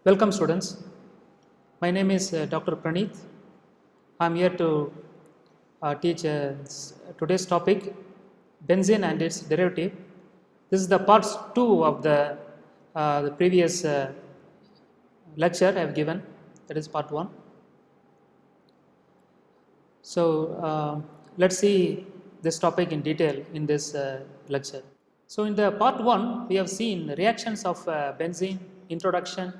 Welcome students. My name is Dr. Praneeth. I am here to teach today's topic, benzene and its derivative. This is the part 2 of the previous lecture I have given, that is part 1. So let's see this topic in detail in this lecture. So in the part 1 we have seen reactions of benzene, introduction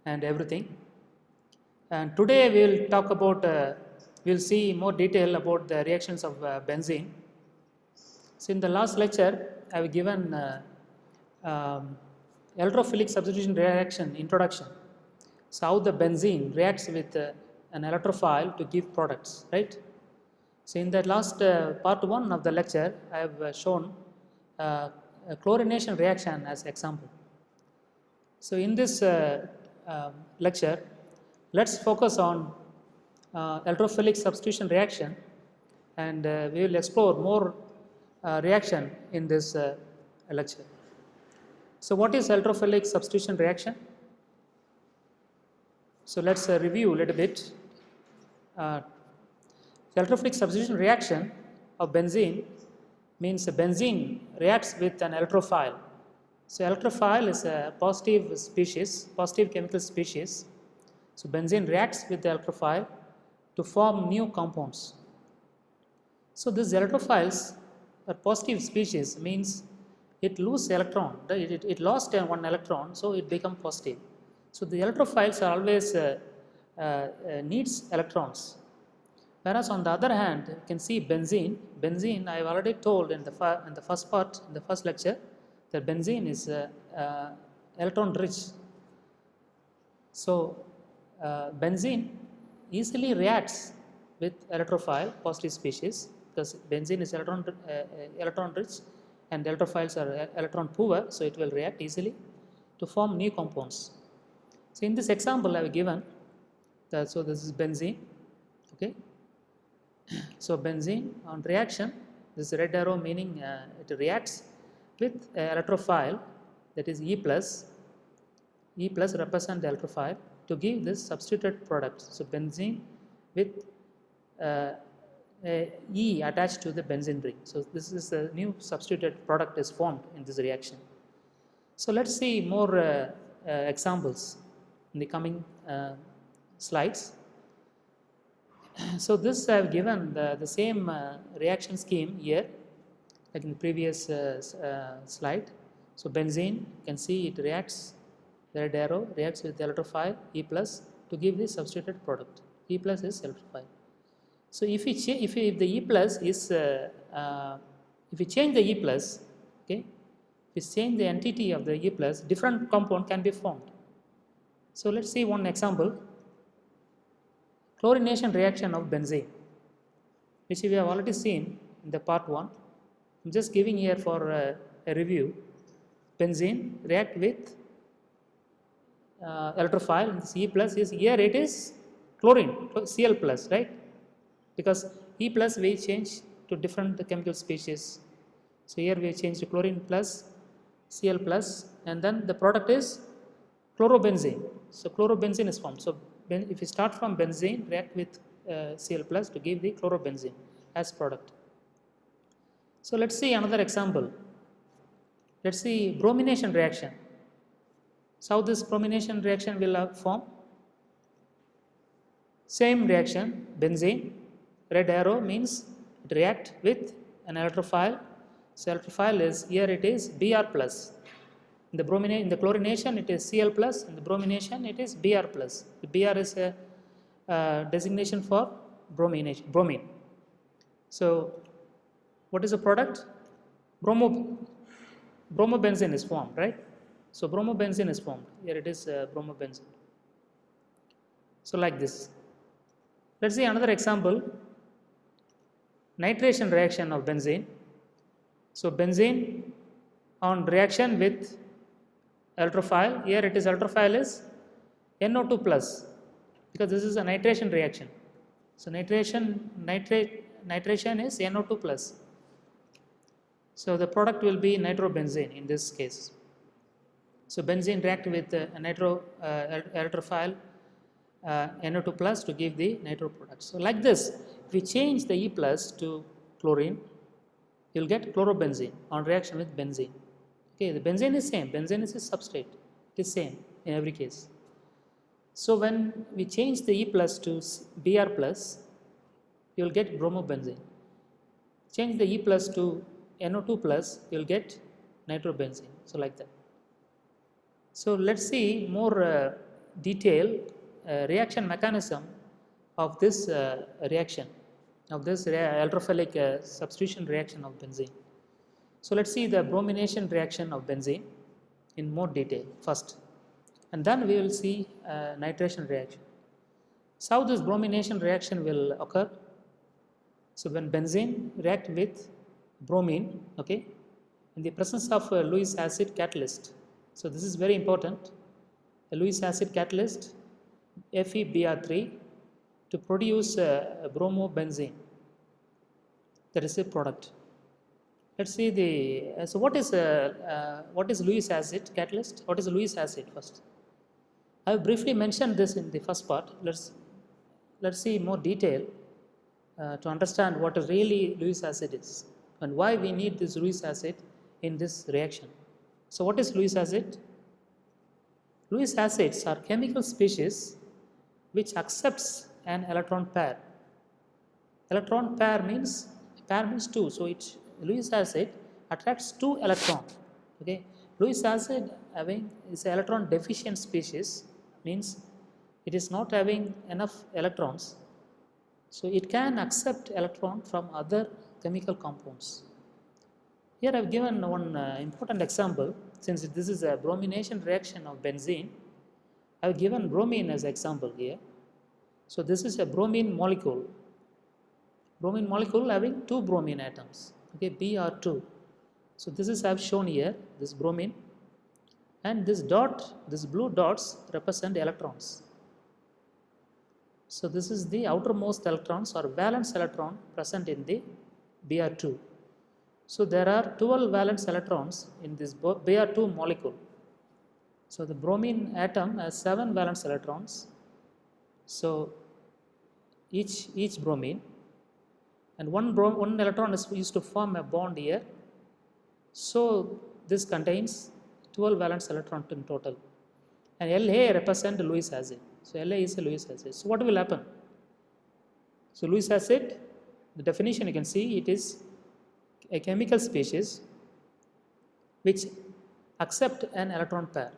and everything. And today we will talk about, we will see more detail about the reactions of benzene. So in the last lecture, I have given electrophilic substitution reaction introduction. So how the benzene reacts with an electrophile to give products, right? So in the last part 1 of the lecture, I have shown a chlorination reaction as example. So in this lecture, let's focus on electrophilic substitution reaction, and we will explore more reaction in this lecture. So what is electrophilic substitution reaction? So let's review a little bit. Electrophilic substitution reaction of benzene means benzene reacts with an electrophile. So electrophile is a positive species, positive chemical species. So benzene reacts with the electrophile to form new compounds. So these electrophiles are positive species, means it loses electron, it lost one electron, so it becomes positive. So the electrophiles are always needs electrons. Whereas on the other hand, you can see benzene I have already told in the first part, in the first lecture, that benzene is electron rich. So benzene easily reacts with electrophile, positive species, because benzene is electron rich and electrophiles are electron poor, so it will react easily to form new compounds. So in this example I have given, so this is benzene, okay. So benzene on reaction, this red arrow meaning it reacts with electrophile, that is E plus represent the electrophile to give this substituted product. So benzene with E attached to the benzene ring. So this is a new substituted product is formed in this reaction. So let's see more examples in the coming slides. So this I have given the same reaction scheme here, like in the previous slide. So benzene, you can see it reacts, the red arrow reacts with the electrophile E plus to give the substituted product. E plus is electrophile. So if the E plus is, if we change the E plus, okay, if we change the entity of the E plus, different compound can be formed. So let's see one example. Chlorination reaction of benzene, which we have already seen in the part 1. I'm just giving here for a review. Benzene react with electrophile, this E plus is, here it is chlorine, Cl plus, right? Because E plus we change to different chemical species. So here we change to chlorine plus, Cl plus, and then the product is chlorobenzene. So chlorobenzene is formed. So if we start from benzene, react with Cl plus to give the chlorobenzene as product. So let's see another example. Let's see bromination reaction. So how this bromination reaction will form? Same reaction, benzene, red arrow means it react with an electrophile. So electrophile is, here it is Br plus. In the chlorination it is Cl plus, in the bromination it is Br plus. The Br is a designation for bromine. So what is the product? Bromobenzene is formed, right? So bromobenzene is formed. Here it is bromobenzene. So like this. Let's see another example. Nitration reaction of benzene. So benzene on reaction with electrophile. Here it is electrophile is NO2 plus, because this is a nitration reaction. So nitration is NO2 plus. So the product will be nitrobenzene in this case. So benzene react with a nitro electrophile NO2 plus to give the nitro product. So like this, if we change the E plus to chlorine, you will get chlorobenzene on reaction with benzene. Okay, the benzene is same. Benzene is a substrate. It is same in every case. So when we change the E plus to Br plus, you will get bromobenzene. Change the E plus to NO2 plus, you will get nitrobenzene. So like that. So let's see more detail reaction mechanism of this reaction, of this electrophilic substitution reaction of benzene. So let's see the bromination reaction of benzene in more detail first, and then we will see nitration reaction. So how this bromination reaction will occur? So when benzene react with bromine, okay, in the presence of a Lewis acid catalyst. So this is very important. A Lewis acid catalyst, FeBr3, to produce bromobenzene. That is a product. Let's see the so what is Lewis acid catalyst? What is Lewis acid first? I have briefly mentioned this in the first part. Let's see more detail to understand what really Lewis acid is and why we need this Lewis acid in this reaction. So what is Lewis acid? Lewis acids are chemical species which accepts an electron pair. Electron pair means 2. So Lewis acid attracts 2 electrons. Okay, Lewis acid is an electron deficient species, means it is not having enough electrons. So it can accept electron from other chemical compounds. Here I have given one important example. Since this is a bromination reaction of benzene, I have given bromine as example here. So this is a bromine molecule having 2 bromine atoms, okay, Br2. So this is I have shown here, this bromine, and this blue dots represent electrons. So this is the outermost electrons or valence electron present in the Br2. So there are 12 valence electrons in this Br2 molecule. So the bromine atom has 7 valence electrons. So each bromine, and one electron is used to form a bond here. So this contains 12 valence electrons in total, and La represents Lewis acid. So La is a Lewis acid. So what will happen? So Lewis acid, the definition you can see, it is a chemical species which accept an electron pair.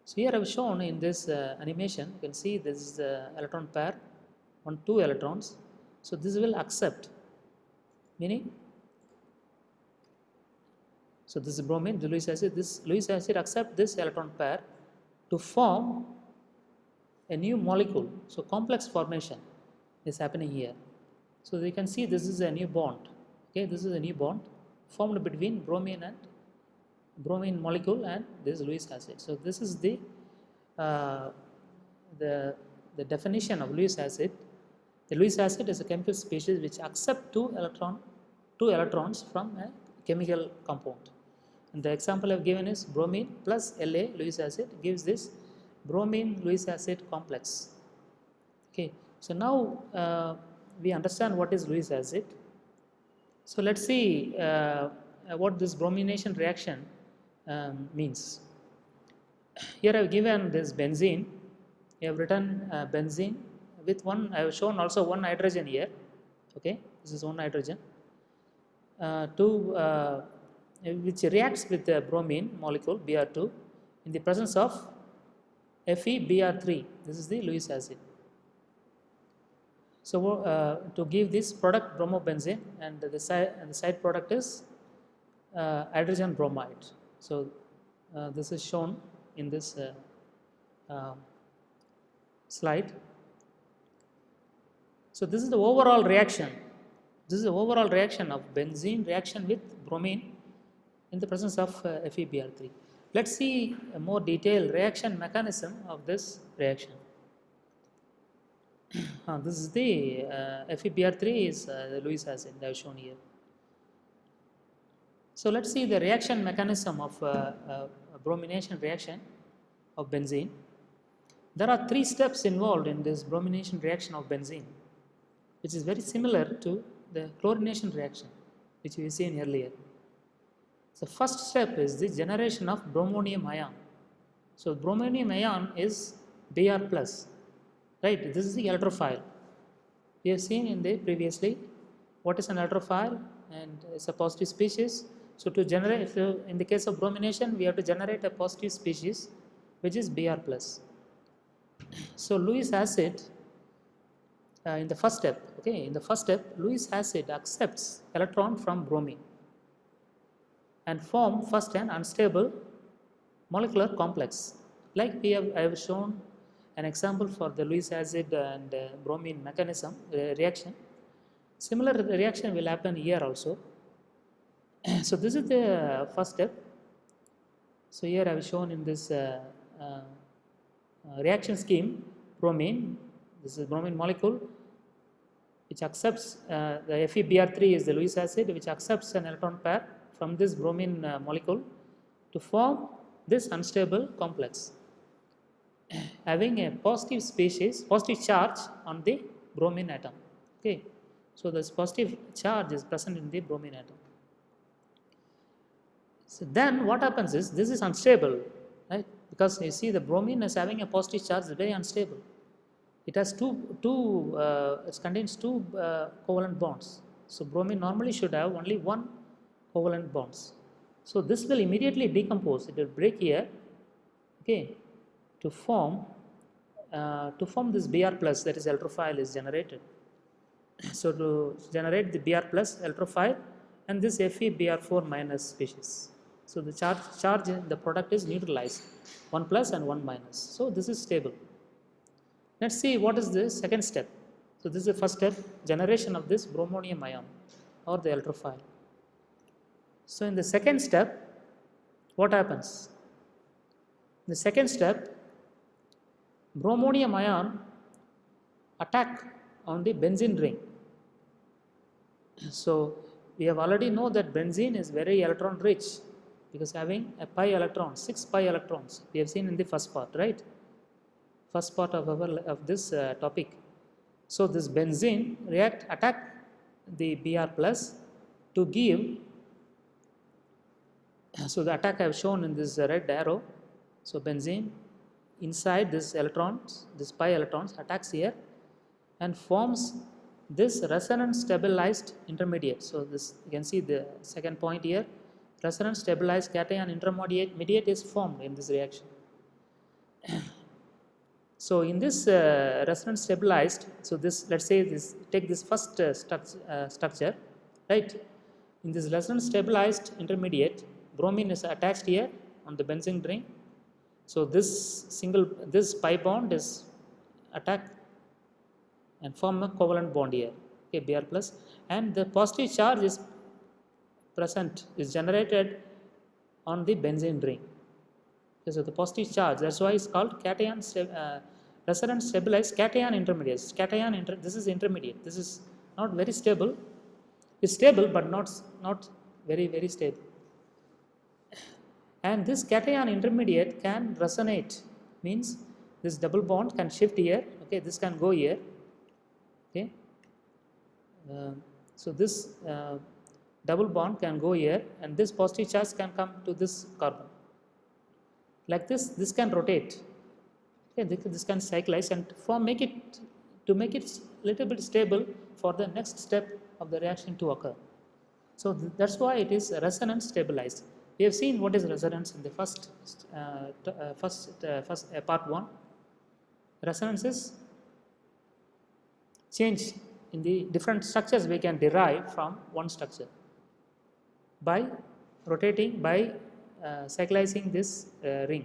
So here I have shown in this animation, you can see this is the electron pair, 2 electrons. So this will accept, meaning, so this is bromine, the Lewis acid. This Lewis acid accept this electron pair to form a new molecule. So complex formation is happening here. So you can see this is a new bond. Okay, this is a new bond formed between bromine molecule and this Lewis acid. So this is the definition of Lewis acid. The Lewis acid is a chemical species which accept 2 electrons from a chemical compound. And the example I have given is bromine plus La Lewis acid gives this bromine Lewis acid complex. Okay, so now we understand what is Lewis acid. So let's see what this bromination reaction means. Here I have given this benzene. I have written benzene with one. I have shown also one hydrogen here. Okay, this is one hydrogen. Which reacts with the bromine molecule Br2 in the presence of FeBr3. This is the Lewis acid. So to give this product bromobenzene, and the side product is hydrogen bromide. So this is shown in this slide. So this is the overall reaction. This is the overall reaction of benzene reaction with bromine in the presence of FeBr3. Let's see a more detailed reaction mechanism of this reaction. This is the FeBr3 is the Lewis acid I have shown here. So let's see the reaction mechanism of bromination reaction of benzene. There are 3 steps involved in this bromination reaction of benzene, which is very similar to the chlorination reaction which we seen earlier. The first step is the generation of bromonium ion. So bromonium ion is Br plus, right? This is the electrophile. We have seen in the previously what is an electrophile, and it's a positive species. So to generate, so in the case of bromination, we have to generate a positive species which is Br plus. So Lewis acid in the first step, okay, in the first step, Lewis acid accepts electron from bromine and form first an unstable molecular complex. Like I have shown an example for the Lewis acid and bromine mechanism reaction. Similar reaction will happen here also. So this is the first step. So here I have shown in this reaction scheme bromine. This is bromine molecule which accepts the FeBr3 is the Lewis acid which accepts an electron pair from this bromine molecule to form this unstable complex having a positive species, positive charge on the bromine atom. Okay, so this positive charge is present in the bromine atom. So then what happens is this is unstable, right? Because you see the bromine is having a positive charge, it's very unstable. It has it contains 2 covalent bonds. So bromine normally should have only 1 covalent bonds. So this will immediately decompose. It will break here, okay, to form this Br plus, that is electrophile is generated. So to generate the Br plus electrophile and this FeBr4 minus species. So the charge in the product is neutralized, 1 plus and 1 minus. So this is stable. Let's see what is the second step. So this is the first step, generation of this bromonium ion or the electrophile. So in the second step, what happens? In the second step, bromonium ion attack on the benzene ring. So we have already know that benzene is very electron rich because having a pi electron, 6 pi electrons. We have seen in the first part, right? First part of this topic. So this benzene attack the Br plus to give. So the attack I have shown in this red arrow. So benzene inside this electrons, this pi electrons attacks here and forms this resonance stabilized intermediate. So this you can see the second point here. Resonance stabilized cation intermediate is formed in this reaction. So in this resonance stabilized, so this, let's say this, take this first structure, right? In this resonance stabilized intermediate, bromine is attached here on the benzene ring. So this pi bond is attacked and form a covalent bond here, okay, Br plus, and the positive charge is generated on the benzene ring. Okay, so the positive charge, that's why it's called cation resonance stabilized cation intermediate. This is intermediate. This is not very stable. It's stable but not very stable. And this cation intermediate can resonate, means this double bond can shift here. Okay, this can go here. Okay, so this double bond can go here, and this positive charge can come to this carbon. Like this can rotate. Okay, this can cyclize and make it little bit stable for the next step of the reaction to occur. So that's why it is resonance stabilized. We have seen what is resonance in the first part 1. Resonance is change in the different structures we can derive from one structure by rotating, by cyclizing this ring,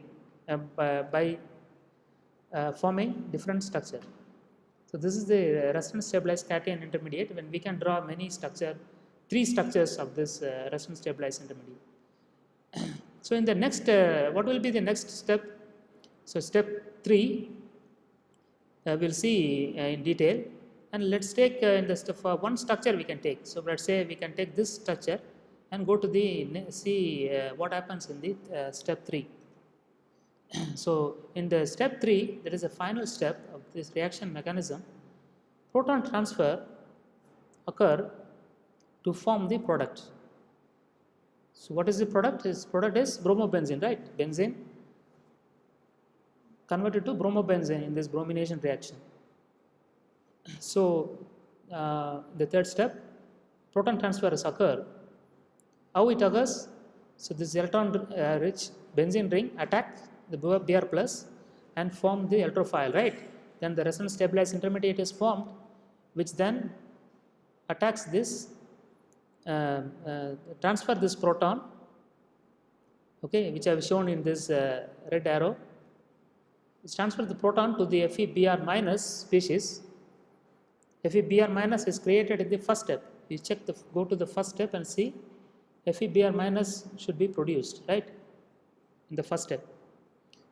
by forming different structure. So this is the resonance stabilized cation intermediate when we can draw many 3 structures of this resonance stabilized intermediate. So in the next, what will be the next step? So step 3, we'll see in detail, and let's take in the step for one structure we can take. So let's say we can take this structure and go to the see what happens in the step 3. So in the step 3, there is a final step of this reaction mechanism. Proton transfer occur to form the product. So what is the product? This product is bromobenzene, right? Benzene converted to bromobenzene in this bromination reaction. So the third step, proton transfers occur. How it occurs? So this electron rich benzene ring attack the Br plus and form the electrophile, right? Then the resonance stabilized intermediate is formed, which then attacks this, transfer this proton, okay, which I have shown in this red arrow. It transfers the proton to the FeBr minus species. FeBr minus is created in the first step. You check go to the first step and see FeBr minus should be produced, right, in the first step.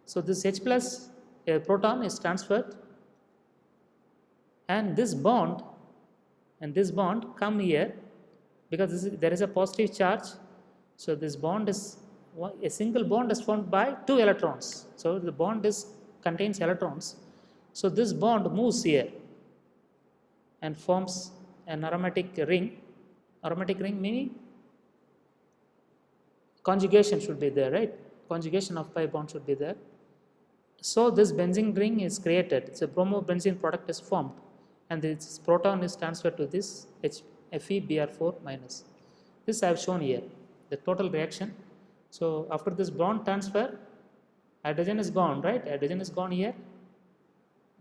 So this H plus proton is transferred, and this bond come here because there is a positive charge. So this bond is a single bond is formed by 2 electrons. So the bond contains electrons. So this bond moves here and forms an aromatic ring. Aromatic ring meaning conjugation should be there, right? Conjugation of pi bond should be there. So this benzene ring is created. So bromobenzene product is formed, and this proton is transferred to this FeBr4 minus. This I have shown here, the total reaction. So after this bond transfer, hydrogen is gone, right? Hydrogen is gone here.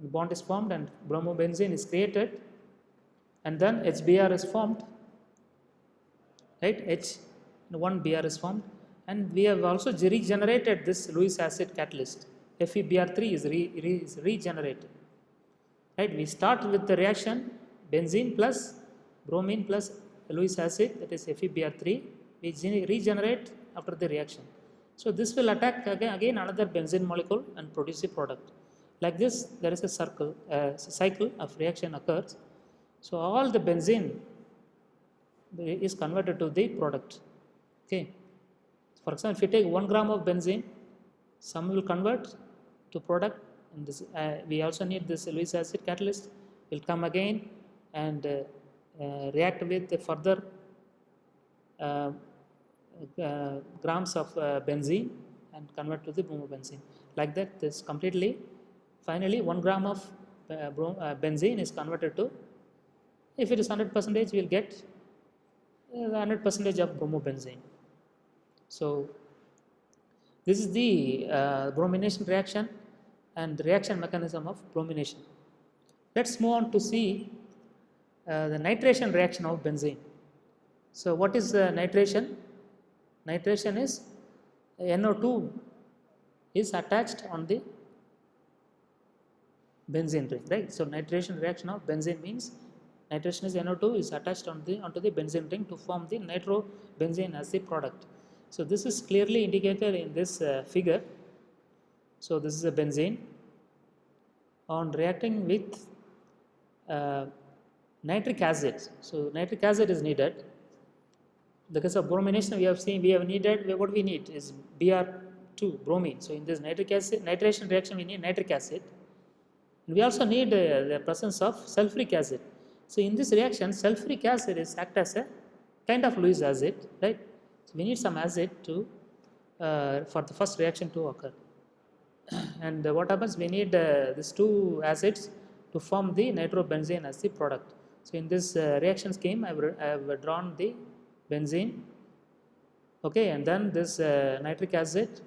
The bond is formed and bromobenzene is created, and then HBr is formed, right? H1Br is formed, and we have also regenerated this Lewis acid catalyst. FeBr3 is regenerated, right? We start with the reaction benzene plus bromine plus Lewis acid, that is FeBr3. We regenerate after the reaction. So this will attack again another benzene molecule and produce a product. Like this, there is a cycle of reaction occurs. So all the benzene is converted to the product. Okay. For example, if you take 1 gram of benzene, some will convert to product, and this, we also need this Lewis acid catalyst. Will come again and react with the further grams of benzene and convert to the bromobenzene. Like that, this completely, finally 1 gram of benzene is converted to, if it is 100%, we will get 100% of bromobenzene. So this is the bromination reaction and the reaction mechanism of bromination. Let's move on to see the nitration reaction of benzene. So what is nitration? Nitration is NO2 is attached on the benzene ring, right? So nitration reaction of benzene means nitration is NO2 is attached onto the benzene ring to form the nitrobenzene as the product. So this is clearly indicated in this figure. So this is a benzene on reacting with nitric acid. So nitric acid is needed. Because of bromination, we have needed, what we need is Br2, bromine. So in this nitration reaction, we need nitric acid. And we also need the presence of sulfuric acid. So in this reaction, sulfuric acid is act as a kind of Lewis acid, right? So we need some acid to for the first reaction to occur. And what happens? We need these 2 acids to form the nitrobenzene as the product. So in this reaction scheme, I have drawn the benzene, okay, and then this nitric acid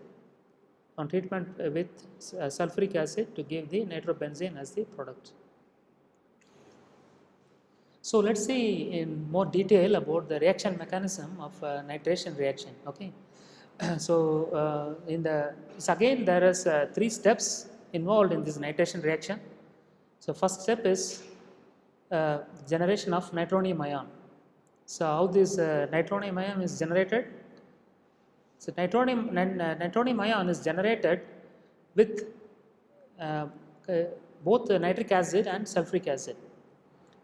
on treatment with sulfuric acid to give the nitrobenzene as the product. So let's see in more detail about the reaction mechanism of nitration reaction. Okay, so again there is 3 steps involved in this nitration reaction. So first step is generation of nitronium ion. So how this nitronium ion is generated? So nitronium ion is generated with both nitric acid and sulfuric acid.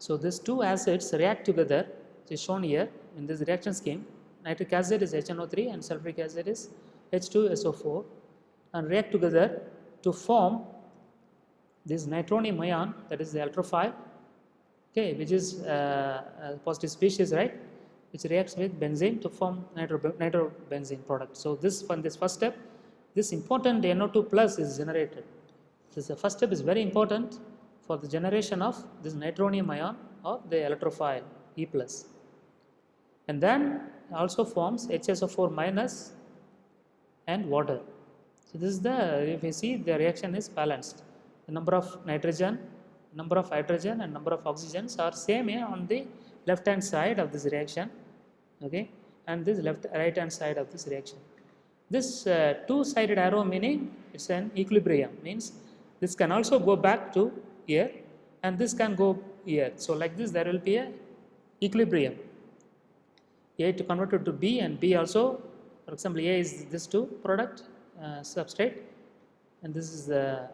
So these 2 acids react together, which is shown here in this reaction scheme. Nitric acid is HNO3 and sulfuric acid is H2SO4. and react together to form this nitronium ion, that is the electrophile, okay, which is a positive species, right, which reacts with benzene to form nitrobenzene product. So this from this first step, this important NO2 plus is generated. This the first step is very important for the generation of this nitronium ion or the electrophile E plus, and then also forms HSO4 minus and water. So this is the, if you see, the reaction is balanced. The number of nitrogen, number of hydrogen and number of oxygens are same on the left hand side of this reaction, okay, and this right hand side of this reaction. This two-sided arrow meaning it's an equilibrium, means this can also go back to here and this can go here. So like this there will be a equilibrium. A to convert it to B and B also, for example, A is this two product substrate and this is the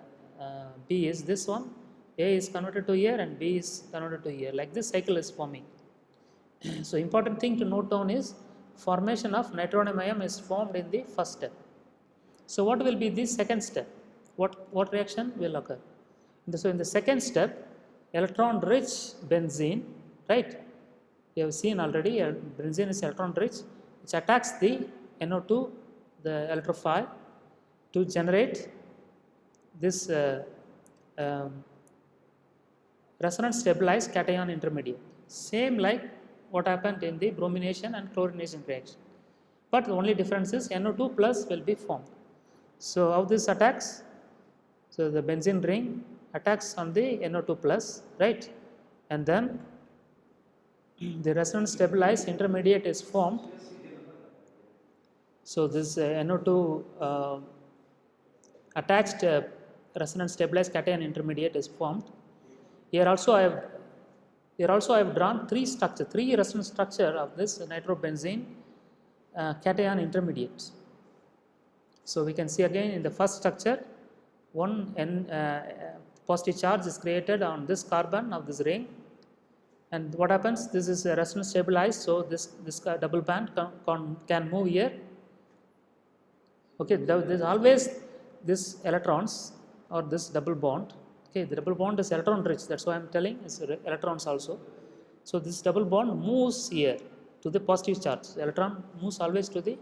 B is this one. A is converted to here and B is converted to here. Like this cycle is forming. So important thing to note down is formation of nitronium ion is formed in the first step. So what will be the second step? What reaction will occur? So in the second step, electron rich benzene, right? We have seen already benzene is electron rich, which attacks the NO2, the electrophile, to generate this resonance stabilized cation intermediate. Same like what happened in the bromination and chlorination reaction. But the only difference is NO2 plus will be formed. So how this attacks? So the benzene ring attacks on the NO2 plus, right? And then the resonance stabilized intermediate is formed. So this NO2 attached resonance stabilized cation intermediate is formed. Here also I have drawn three resonance structure of this nitrobenzene cation intermediates. So we can see again in the first structure, one positive charge is created on this carbon of this ring, and what happens? This is resonance stabilized, so this double band can move here. Okay, there is always this electrons or this double bond. Okay, the double bond is electron rich, that's why I am telling is electrons also. So this double bond moves here to the positive charge. The electron moves always to the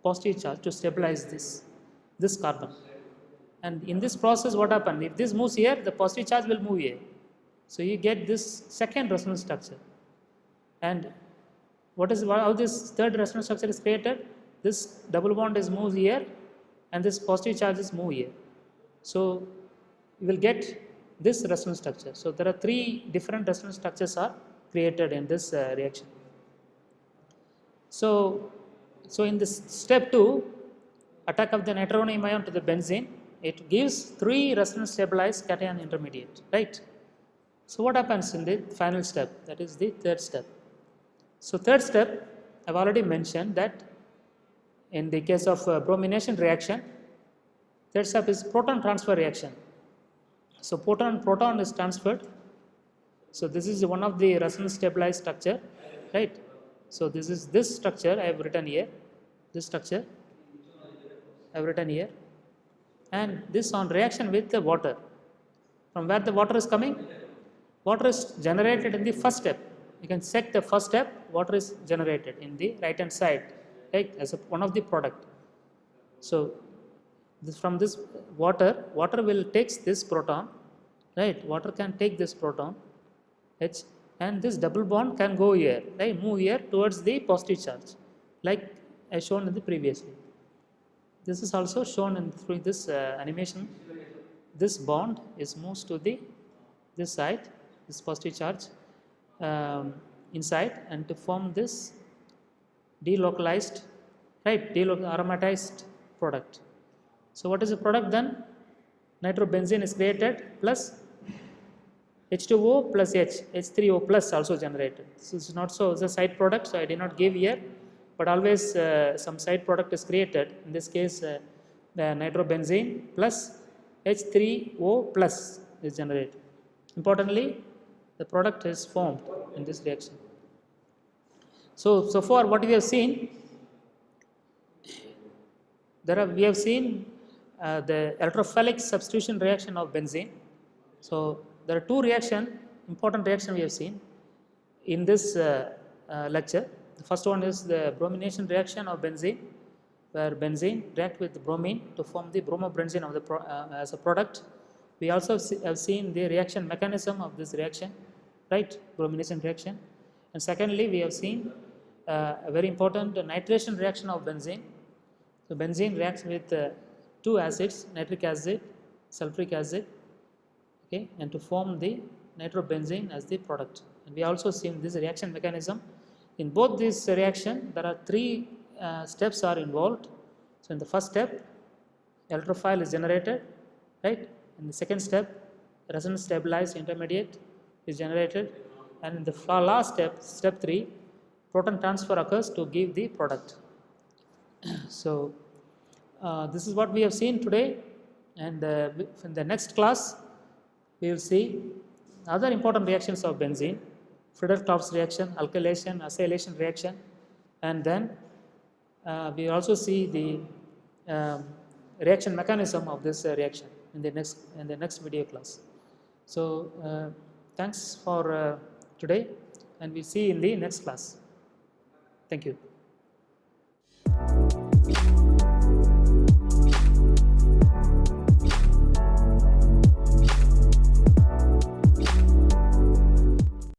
positive charge to stabilize this carbon. And in this process, what happens? If this moves here, the positive charge will move here. So you get this second resonance structure. And how this third resonance structure is created? This double bond is moved here, and this positive charge is moved here. So you will get this resonance structure. So there are three different resonance structures are created in this reaction. So in this step 2, attack of the nitronium ion to the benzene, it gives three resonance stabilized cation intermediate, right? So what happens in the final step? That is the third step. So third step, I've already mentioned that in the case of bromination reaction, third step is proton transfer reaction. So proton is transferred. So this is one of the resonance stabilized structure, right? So this is this structure I have written here. This structure I have written here, and this on reaction with the water. From where the water is coming? Water is generated in the first step. You can check the first step. Water is generated in the right hand side, right, as one of the product. So from this water will takes this proton, right? Water can take this proton H, and this double bond can go here, right? Move here towards the positive charge, like as shown in the previously. This is also shown through this animation. This bond is moves to this side, this positive charge inside, and to form this delocalized, right? Aromatized product. So what is the product then? Nitrobenzene is created plus H2O plus H3O plus also generated. This is not so, it's a side product, so I did not give here, but always some side product is created. In this case, the nitrobenzene plus H3O plus is generated. Importantly, the product is formed in this reaction. So far what we have seen, we have seen the electrophilic substitution reaction of benzene. So there are two important reaction we have seen in this lecture. The first one is the bromination reaction of benzene, where benzene react with bromine to form the bromobenzene of the as a product. We also have seen the reaction mechanism of this reaction, right? Bromination reaction. And secondly, we have seen a very important nitration reaction of benzene. So benzene reacts with two acids, nitric acid, sulfuric acid, okay, and to form the nitrobenzene as the product. And we also seen this reaction mechanism. In both this reaction, there are three steps are involved. So in the first step, electrophile is generated, right? In the second step, resonance stabilized intermediate is generated, and in the last step, step 3, proton transfer occurs to give the product. So this is what we have seen today, and in the next class we will see other important reactions of benzene, Friedel-Crafts reaction, alkylation, acylation reaction, and then we also see the reaction mechanism of this reaction in the next video class. So thanks for today, and we see you in the next class. Thank you.